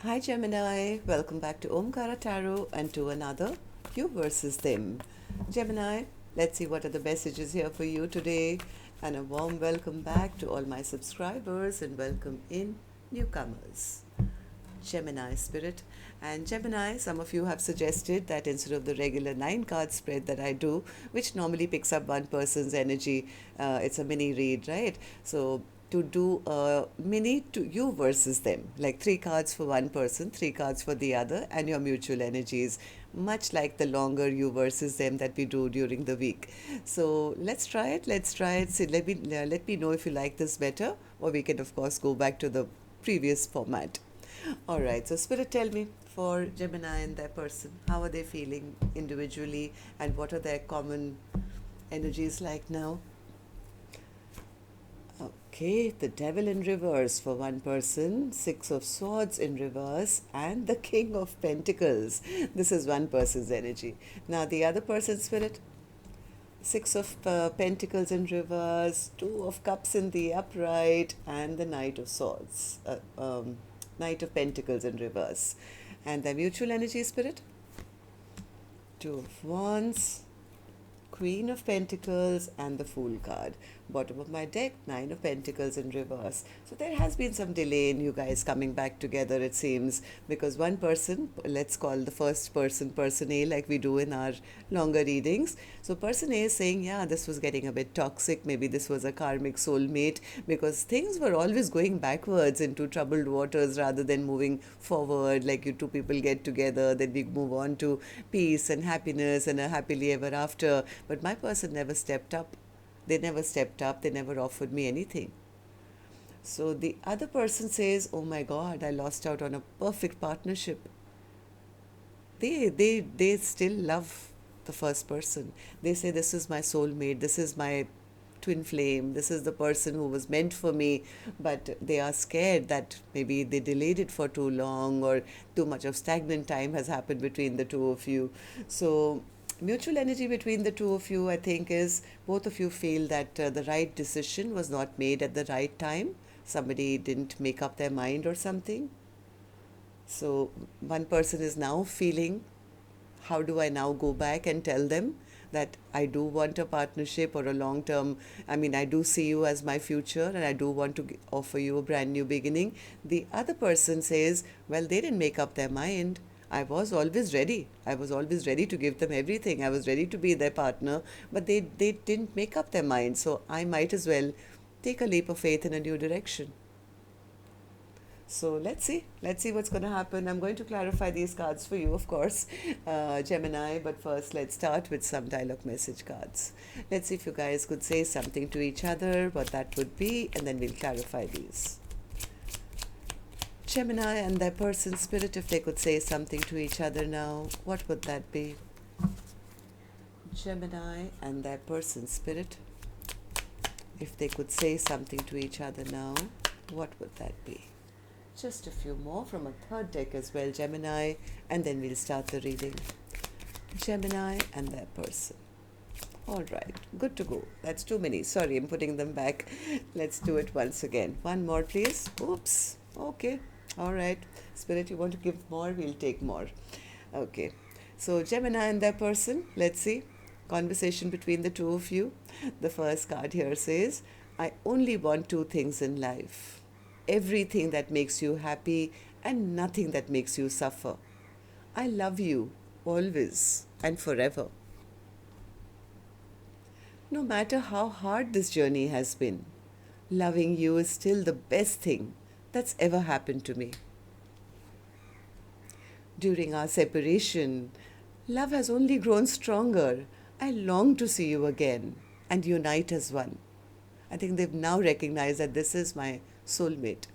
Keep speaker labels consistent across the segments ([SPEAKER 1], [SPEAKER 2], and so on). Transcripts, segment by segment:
[SPEAKER 1] Hi Gemini, welcome back to Omkaratarot and to another You versus Them. Gemini, let's see what are the messages here for you today, and a warm welcome back to all my subscribers and welcome in newcomers. Gemini spirit. And Gemini, some of you have suggested that instead of the regular 9 card spread that I do, which normally picks up one person's energy, it's a mini read, right? So to do a mini to you versus them, like 3 cards for one person, 3 cards for the other, and your mutual energies, much like the longer you versus them that we do during the week. So let's try it. See, let me know if you like this better, or we can of course go back to the previous format. All right, so Spirit, tell me, for Gemini and their person, how are they feeling individually, and what are their common energies like now? Okay, the Devil in reverse for one person, 6 of Swords in reverse, and the King of Pentacles. This is one person's energy. Now the other person's spirit, 6 of Pentacles in reverse, 2 of Cups in the upright, and the Knight of Swords, Knight of Pentacles in reverse. And the mutual energy spirit, 2 of Wands, Queen of Pentacles, and the Fool card. Bottom of my deck, 9 of Pentacles in reverse. So there has been some delay in you guys coming back together, it seems, because one person, let's call the first person A, like we do in our longer readings. So person A is saying, yeah, this was getting a bit toxic. Maybe this was a karmic soulmate, because things were always going backwards into troubled waters rather than moving forward. Like you two people get together, then we move on to peace and happiness and a happily ever after. But my person never stepped up. They never stepped up. They never offered me anything. So the other person says, oh my God, I lost out on a perfect partnership. They still love the first person. They say, this is my soulmate. This is my twin flame. This is the person who was meant for me. But they are scared that maybe they delayed it for too long, or too much of stagnant time has happened between the two of you. So mutual energy between the two of you, I think, is both of you feel that the right decision was not made at the right time. Somebody didn't make up their mind or something. So one person is now feeling, how do I now go back and tell them that I do want a partnership or a long term, I do see you as my future, and I do want to offer you a brand new beginning. The other person says, well, they didn't make up their mind. I was always ready. I was always ready to give them everything. I was ready to be their partner, but they didn't make up their mind. So I might as well take a leap of faith in a new direction. So let's see what's going to happen. I'm going to clarify these cards for you, of course, Gemini, but first let's start with some dialogue message cards. Let's see if you guys could say something to each other, what that would be, and then we'll clarify these. Gemini and their person spirit, if they could say something to each other now, what would that be? Gemini and their person spirit, if they could say something to each other now, what would that be? Just a few more from a third deck as well, Gemini, and then we'll start the reading. Gemini and their person. All right, good to go. That's too many. Sorry, I'm putting them back. Let's do it once again. One more, please. Oops. Okay. All right. Spirit, you want to give more? We'll take more. Okay. So Gemini and their person. Let's see. Conversation between the two of you. The first card here says, I only want 2 things in life. Everything that makes you happy and nothing that makes you suffer. I love you always and forever. No matter how hard this journey has been, loving you is still the best thing that's ever happened to me. During our separation, love has only grown stronger. I long to see you again and unite as one. I think they've now recognized that this is my soulmate.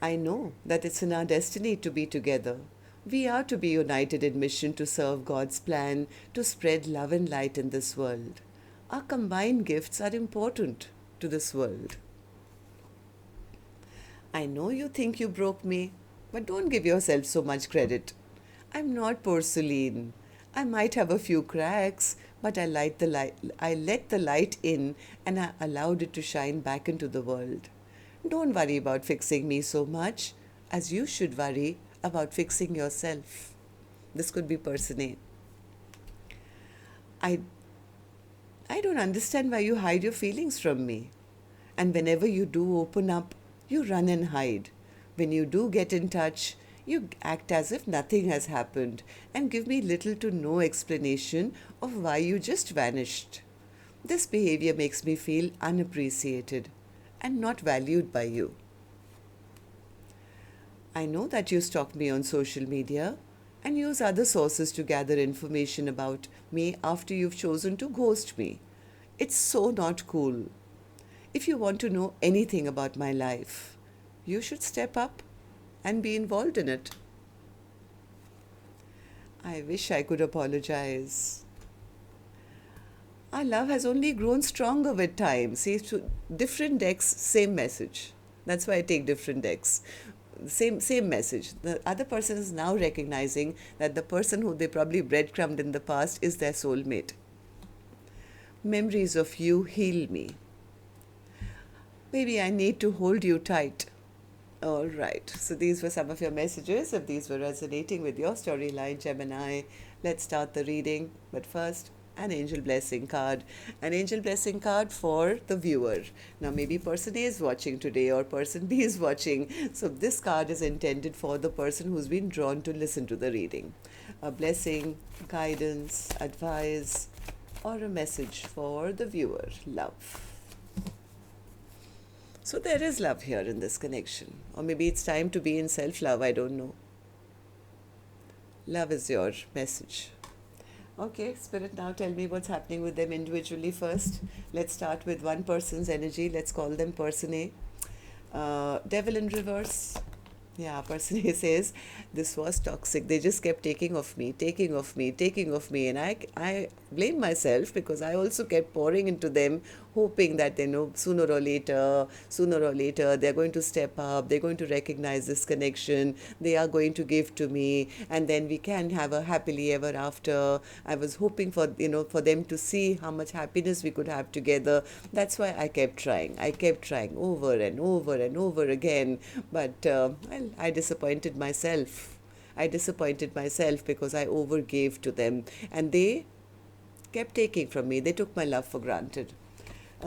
[SPEAKER 1] I know that it's in our destiny to be together. We are to be united in mission to serve God's plan to spread love and light in this world. Our combined gifts are important to this world. I know you think you broke me, but don't give yourself so much credit. I'm not porcelain. I might have a few cracks, but I let the light in, and I allowed it to shine back into the world. Don't worry about fixing me so much as you should worry about fixing yourself. This could be person A. I, I don't understand why you hide your feelings from me. And whenever you do open up, you run and hide. When you do get in touch, you act as if nothing has happened and give me little to no explanation of why you just vanished. This behavior makes me feel unappreciated and not valued by you. I know that you stalk me on social media and use other sources to gather information about me after you've chosen to ghost me. It's so not cool. If you want to know anything about my life, you should step up and be involved in it. I wish I could apologize. Our love has only grown stronger with time. See, different decks, same message. That's why I take different decks. Same message. The other person is now recognizing that the person who they probably breadcrumbed in the past is their soulmate. Memories of you heal me. Maybe I need to hold you tight. All right. So these were some of your messages. If these were resonating with your storyline, Gemini, let's start the reading. But first, an angel blessing card. An angel blessing card for the viewer. Now maybe person A is watching today or person B is watching. So this card is intended for the person who's been drawn to listen to the reading. A blessing, guidance, advice, or a message for the viewer. Love. So there is love here in this connection. Or maybe it's time to be in self-love, I don't know. Love is your message. Okay, Spirit, now tell me what's happening with them individually first. Let's start with one person's energy. Let's call them person A. Devil in reverse. Yeah, person A says, this was toxic. They just kept taking of me. And I blame myself because I also kept pouring into them, hoping that, sooner or later, they're going to step up. They're going to recognize this connection. They are going to give to me. And then we can have a happily ever after. I was hoping for them to see how much happiness we could have together. That's why I kept trying. Over and over again. But, I disappointed myself. Because I overgave to them. And they kept taking from me. They took my love for granted.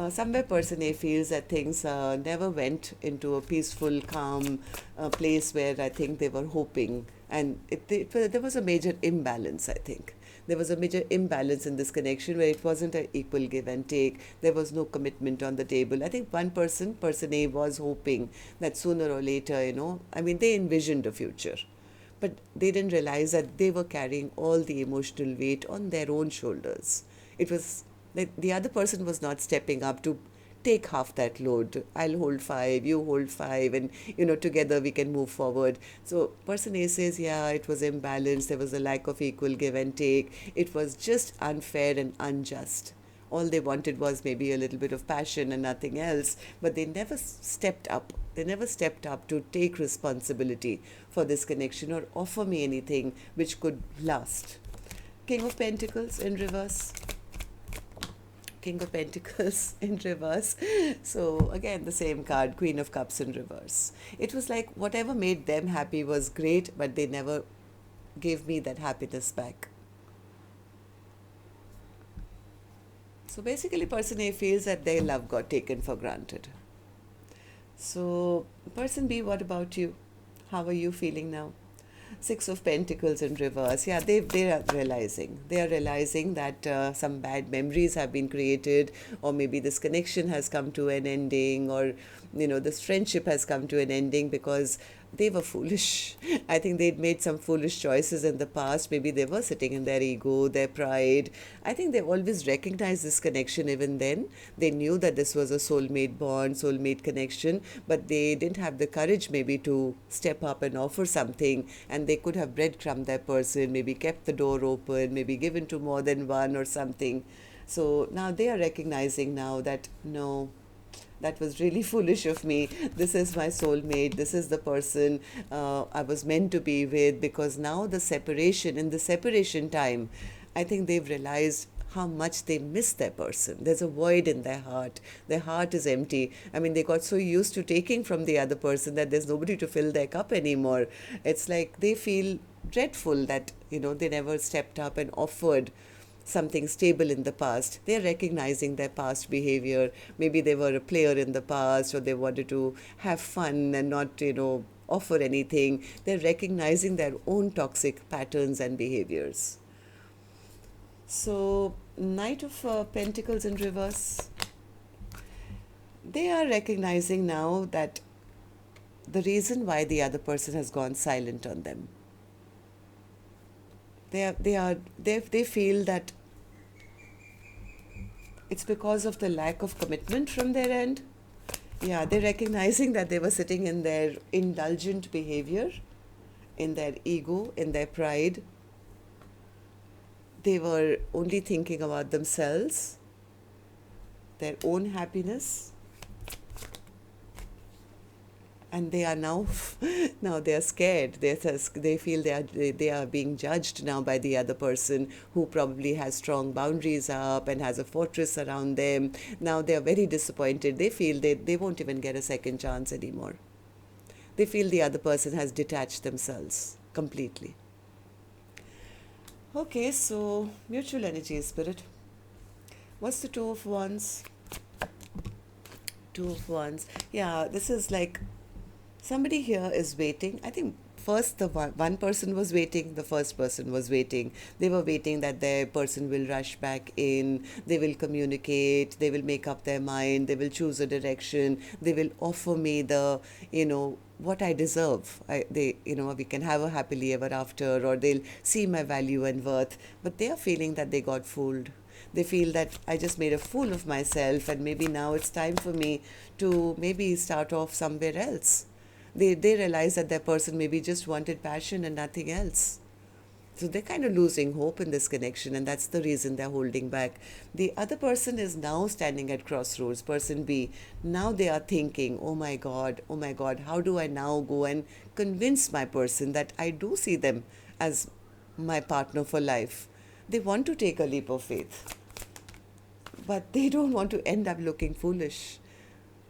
[SPEAKER 1] Somewhere person A feels that things never went into a peaceful, calm place where I think they were hoping. And there was a major imbalance, I think. There was a major imbalance in this connection where it wasn't an equal give and take. There was no commitment on the table. I think one person A was hoping that sooner or later, they envisioned a future. But they didn't realize that they were carrying all the emotional weight on their own shoulders. It was that the other person was not stepping up to take half that load. I'll hold 5, you hold 5, and together we can move forward. So person A says, yeah, it was imbalanced. There was a lack of equal give and take. It was just unfair and unjust. All they wanted was maybe a little bit of passion and nothing else, but they never stepped up. They never stepped up to take responsibility for this connection or offer me anything which could last. King of Pentacles in reverse. King of Pentacles in reverse. So again, the same card, Queen of Cups in reverse. It was like whatever made them happy was great, but they never gave me that happiness back. So basically, person A feels that their love got taken for granted. So person B, what about you? How are you feeling now? 6 of Pentacles in reverse. Yeah, they are realizing. They are realizing that some bad memories have been created, or maybe this connection has come to an ending, or this friendship has come to an ending because they were foolish. I think they'd made some foolish choices in the past. Maybe they were sitting in their ego, their pride. I think they've always recognized this connection even then. They knew that this was a soulmate bond, soulmate connection, but they didn't have the courage maybe to step up and offer something, and they could have breadcrumbed their person, maybe kept the door open, maybe given to more than one or something. So now they are recognizing now that no, that was really foolish of me. This is my soulmate. This is the person I was meant to be with, because now in the separation time, I think they've realized how much they miss their person. There's a void in their heart. Their heart is empty. I mean, they got so used to taking from the other person that there's nobody to fill their cup anymore. It's like they feel dreadful that, they never stepped up and offered something stable in the past. They're recognizing their past behavior. Maybe they were a player in the past, or they wanted to have fun and not, offer anything. They're recognizing their own toxic patterns and behaviors. So, Knight of Pentacles in reverse. They are recognizing now that the reason why the other person has gone silent on them. They feel that it's because of the lack of commitment from their end. Yeah, they're recognizing that they were sitting in their indulgent behavior, in their ego, in their pride. They were only thinking about themselves, their own happiness. And they are now they are scared. They feel they are being judged now by the other person, who probably has strong boundaries up and has a fortress around them. Now they are very disappointed. They feel they won't even get a second chance anymore. They feel the other person has detached themselves completely. Okay, so mutual energy, Spirit. What's the Two of Wands? Two of Wands. Yeah, this is like somebody here is waiting. I think first the one person was waiting, the first person was waiting. They were waiting that their person will rush back in, they will communicate, they will make up their mind, they will choose a direction, they will offer me the, what I deserve. We can have a happily ever after, or they'll see my value and worth. But they are feeling that they got fooled. They feel that I just made a fool of myself, and maybe now it's time for me to maybe start off somewhere else. They realize that their person maybe just wanted passion and nothing else. So they're kind of losing hope in this connection, and that's the reason they're holding back. The other person is now standing at crossroads, person B. Now they are thinking, oh my God, how do I now go and convince my person that I do see them as my partner for life? They want to take a leap of faith, but they don't want to end up looking foolish.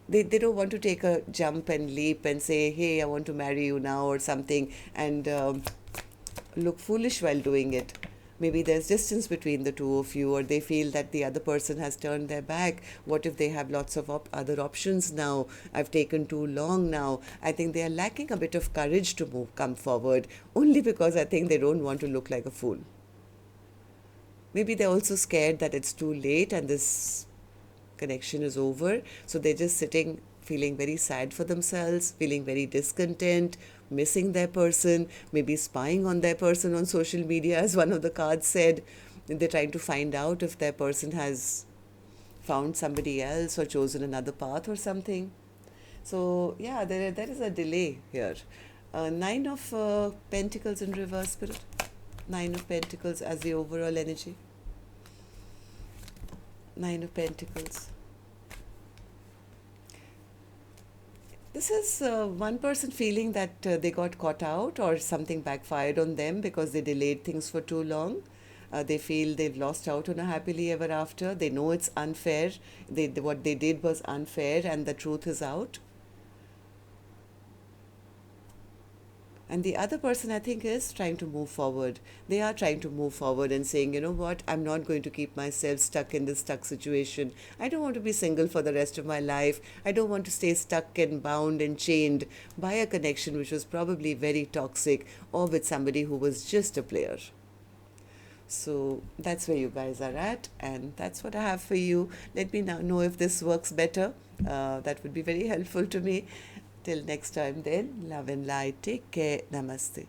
[SPEAKER 1] They don't want to take a jump and leap and say, hey, I want to marry you now or something, and look foolish while doing it. Maybe there's distance between the two of you, or they feel that the other person has turned their back. What if they have lots of other options now? I've taken too long now. I think they are lacking a bit of courage to come forward, only because I think they don't want to look like a fool. Maybe they're also scared that it's too late and this connection is over. So they're just sitting, feeling very sad for themselves, feeling very discontent, missing their person, maybe spying on their person on social media, as one of the cards said. They're trying to find out if their person has found somebody else or chosen another path or something. So yeah, there is a delay here. Nine of Pentacles in reverse, Spirit. Nine of Pentacles as the overall energy. Nine of Pentacles. This is one person feeling that they got caught out or something backfired on them because they delayed things for too long. They feel they've lost out on a happily ever after. They know it's unfair. What they did was unfair, and the truth is out. And the other person, I think, is trying to move forward. They are trying to move forward and saying, you know what, I'm not going to keep myself stuck in this stuck situation. I don't want to be single for the rest of my life. I don't want to stay stuck and bound and chained by a connection which was probably very toxic, or with somebody who was just a player. So that's where you guys are at, and that's what I have for you. Let me now know if this works better. That would be very helpful to me. Till next time then, love and light. Take care. Namaste.